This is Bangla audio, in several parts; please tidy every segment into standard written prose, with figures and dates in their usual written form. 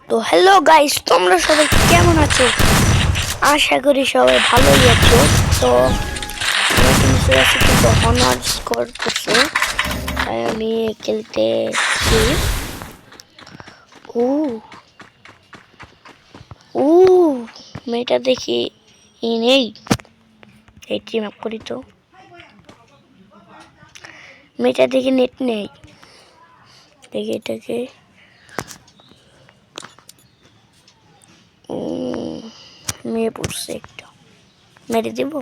তো হ্যালো গাইস, তোমরা সবাই কেমন আছো? আশা করি সবাই ভালোই আছো। তো আমার কিন্তু অনার স্কোর করছে, তাই আমি খেলতেছি। ও ও মেয়েটা দেখি নেই, এই টিম আপ করি। তো মেয়েটা দেখি নেট নেই, দেখি এটাকে মেয়ে পড়ছে, একটা মেরে দিব।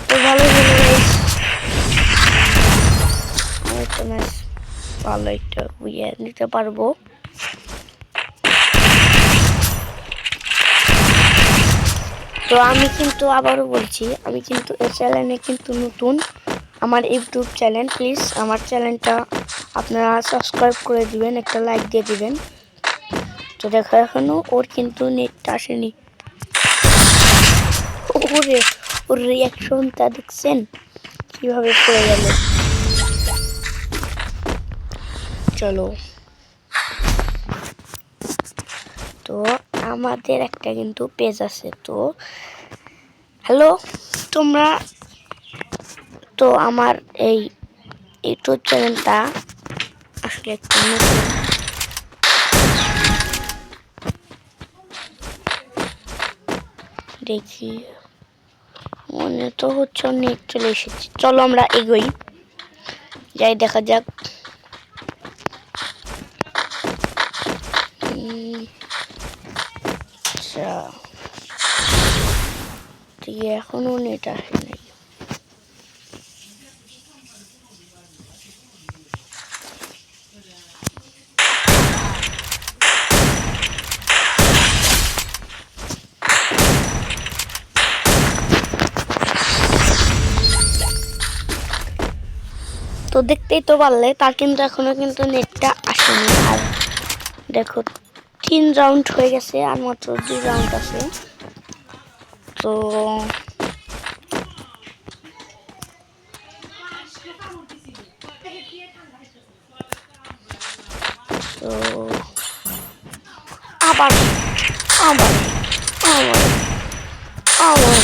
তো ভালো ম্যাচ, ভালো একটা উইয়ে নিতে পারবো। তো আমি কিন্তু আবারও বলছি, আমি কিন্তু এই চ্যানেলে কিন্তু নতুন, আমার ইউটিউব চ্যানেল। প্লিজ আমার চ্যানেলটা আপনারা সাবস্ক্রাইব করে দিবেন, একটা লাইক দিয়ে দিবেন। তো দেখো এখনো ওর কিন্তু নেটটা আসেনি। ওরে ওর রিয়াকশনটা দেখছেন কিভাবে পড়ে গেল। চলো, তো আমাদের একটা কিন্তু পেজ আছে। তো হ্যালো তোমরা, তো আমার এই ইউটিউব চ্যানেলটা আসলে একটা নতুন, দেখি মনে তো হচ্ছে নেট চলে এসেছে। চলো আমরা এগোই, যাই দেখা যাক। আচ্ছা, এখনো নেট আসে নাই। তো দেখতেই তো পারলে, তার কিন্তু এখনো কিন্তু নেটটা আসেনি। আর দেখো 3 রাউন্ড হয়ে গেছে, আর মাত্র 2 রাউন্ড আছে। তো তো আবার আবার আবার আবার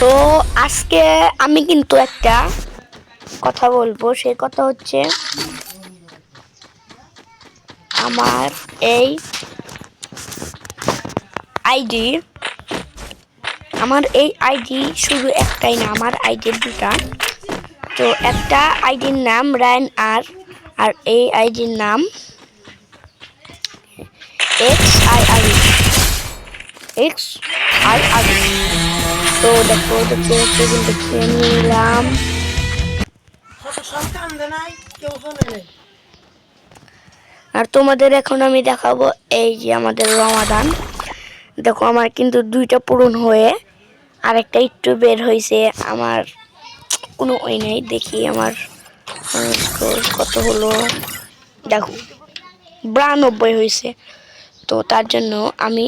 তো আজকে আমি কিন্তু একটা কথা বলবো, সেই কথা হচ্ছে আমার এই আইডি, শুধু একটাই না, আমার আইডি দুটা। তো একটা আইডির নাম রায়ন আর এই আইডির নাম XIR। তো দেখো দেখে নিলাম। আর তোমাদের এখন আমি দেখাবো এই যে আমাদের রমাদান। দেখো আমার কিন্তু 2টা পূরণ হয়ে আরেকটা একটু বের হয়েছে। আমার কোনো ওই নেই, দেখি আমার কত হলো। দেখো 92 হয়েছে। তো তার জন্য আমি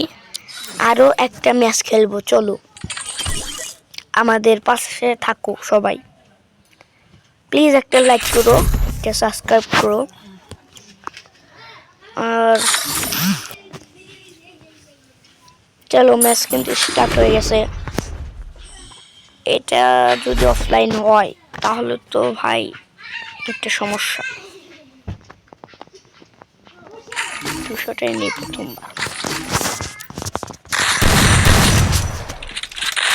আরো একটা ম্যাচ খেলবো। চলো, আমাদের পাশে থাকো সবাই, প্লিজ একটা লাইক করো, একটা সাবস্ক্রাইব করো। আর চলো, ম্যাচ কিন্তু স্টার্ট হয়ে গেছে। এটা যদি অফলাইন হয় তাহলে তো ভাই একটা সমস্যা। 200টাই নেই প্রথমবার।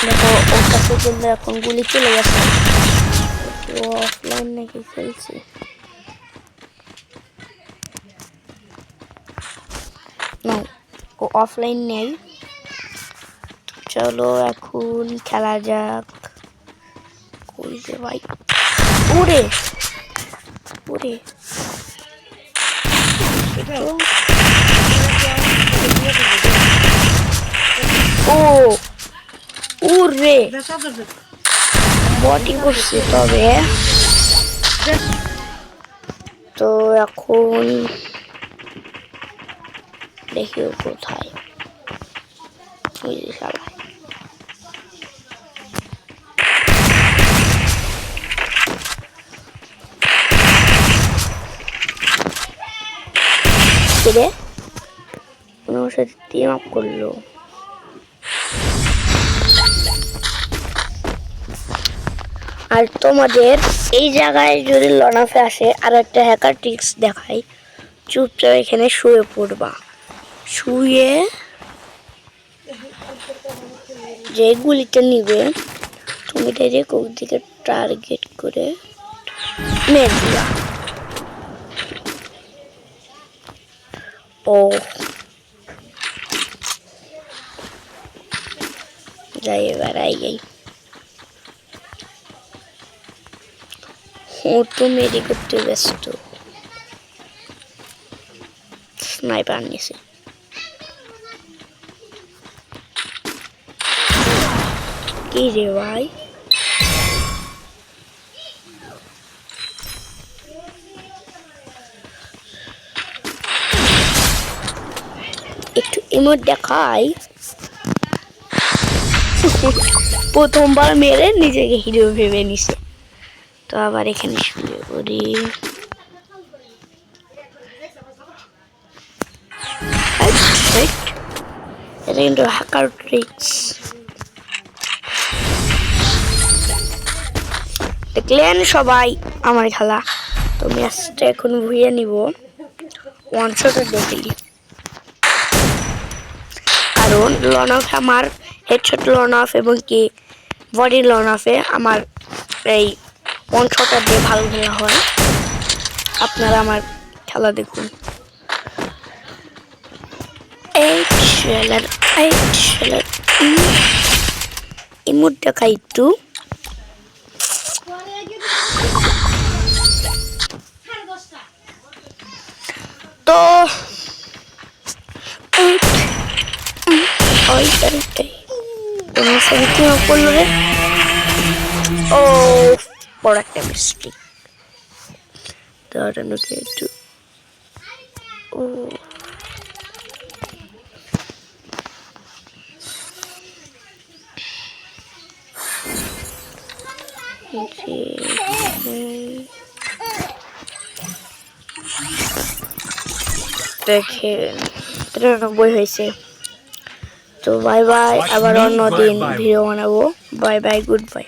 দেখো ওর কাছে কিন্তু এখন গুলি চলে গেছে। ও অফলাইন নাকি খেলছে? না, ও অফলাইন নেই। চলো এখন খেলা যাক। কই যে ভাই, ওরে ওরে ও ওরে বডি করছে। তবে তো এখন দেখি ও কোথায়। ওই যে শালা। রে ওর সাথে টিম আপ করলো। আর তোমাদের এই জায়গায় যদি লনাফে আসে আর একটা হ্যাকার ট্রিক্স দেখাই, চুপচাপ এখানে শুয়ে পড়বা। শুয়ে যে গুলিটা নিবে তুমি ডাইরেক্ট ওর দিকে টার্গেট করে মেরে দিবা। ও যাই এবার আই যাই। ও তো মেরে করতে ব্যস্ত। স্নাইপার নিছে। কি রে ভাই, একটু ইমোট দেখাই। প্রথমবার মেরে নিজেকে হিরো ভেবে নিছে। তো আবার এখানে শুয়ে পড়ি। এটা কিন্তু হ্যাকার ট্রিক্স। দেখলেন সবাই আমার খেলা। তো ম্যাচটা এখন ভুয়ে নিব, ওয়ান শটে দেখলি। কারণ লন অফ আমার হেডশট লন অফ এবং কি বডি লন অফে আমার এই ওয়ান শটার দিয়ে ভালো খেলা হয়। আপনারা আমার খেলা দেখুন। ইমোট দেখাই একটু। তো করলো রে। ও বড় একটা মিস্টেক। দাঁড়ানোকে একটু ও দেখেন 93 হয়েছে। তো বাই বাই, আবার অন্য দিন ভিডিও বানাবো। Bye bye, good bye.